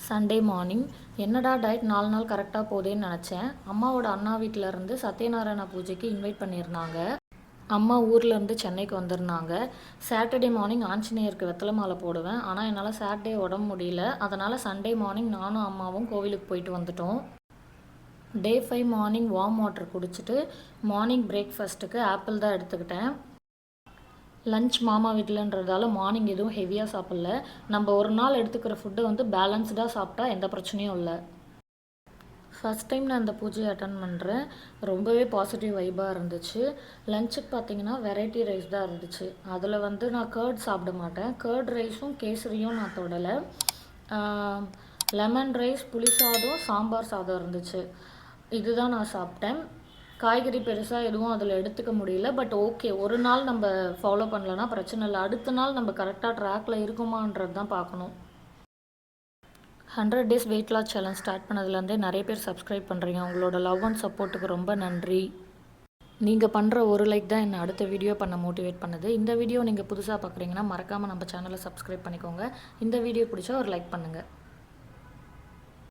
Sunday morning என்னடா diet 4 நாள் கரெக்டாக போதேன்னு நினச்சேன். அம்மாவோட அண்ணா வீட்டிலேருந்து சத்யநாராயண பூஜைக்கு இன்வைட் பண்ணியிருந்தாங்க. அம்மா ஊர்லேருந்து சென்னைக்கு வந்திருந்தாங்க. சாட்டர்டே மார்னிங் ஆஞ்சநேயருக்கு வெத்தலை மாலை போடுவேன். ஆனால் என்னால் சாட்டர்டே உடம்பு முடியல. அதனால் சண்டே மார்னிங் நானும் அம்மாவும் கோவிலுக்கு போயிட்டு வந்துட்டோம். டே 5 மார்னிங் வார்ம் வாட்டர் குடிச்சிட்டு மார்னிங் பிரேக்ஃபாஸ்ட்டுக்கு ஆப்பிள் தான் எடுத்துக்கிட்டேன். லஞ்ச் மாமா வீட்டிலன்றதால மார்னிங் எதுவும் ஹெவியாக சாப்பிடல. நம்ம ஒரு நாள் எடுத்துக்கிற ஃபுட்டை பேலன்ஸ்டாக சாப்பிட்டா எந்த பிரச்சனையும் இல்லை. ஃபஸ்ட் டைம் நான் இந்த பூஜையை அட்டன் பண்ணுறேன். ரொம்பவே பாசிட்டிவ் வைபாக இருந்துச்சு. லஞ்சுக்கு பார்த்தீங்கன்னா வெரைட்டி ரைஸ் தான் இருந்துச்சு. அதில் நான் கர்ட் சாப்பிட மாட்டேன். கர்ட் ரைஸும் கேசரியும் நான் தொடலை. லெமன் ரைஸ், புளி சாதம், சாம்பார் சாதம் இருந்துச்சு. இதுதான் நான் சாப்பிட்டேன். காய்கறி பெருசாக எதுவும் அதில் எடுத்துக்க முடியல. பட் ஓகே, ஒரு நாள் நம்ம ஃபாலோ பண்ணலன்னா பிரச்சனை இல்லை. அடுத்த நாள் நம்ம கரெக்டாக ட்ராக்கில் இருக்குமான்றது தான் பார்க்கணும். 100 days weight loss challenge start பண்ணதுலேருந்தே நிறைய பேர் சப்ஸ்கிரைப் பண்ணுறீங்க. உங்களோட லவ் அண்ட் சப்போர்ட்டுக்கு ரொம்ப நன்றி. நீங்கள் பண்ணுற ஒரு லைக் தான் என்னை அடுத்த வீடியோ பண்ண மோட்டிவேட் பண்ணுது. இந்த வீடியோ நீங்கள் புதுசாக பார்க்குறீங்கன்னா மறக்காமல் நம்ம சேனலை சப்ஸ்கிரைப் பண்ணிக்கோங்க. இந்த வீடியோ பிடிச்சா ஒரு லைக் பண்ணுங்கள்.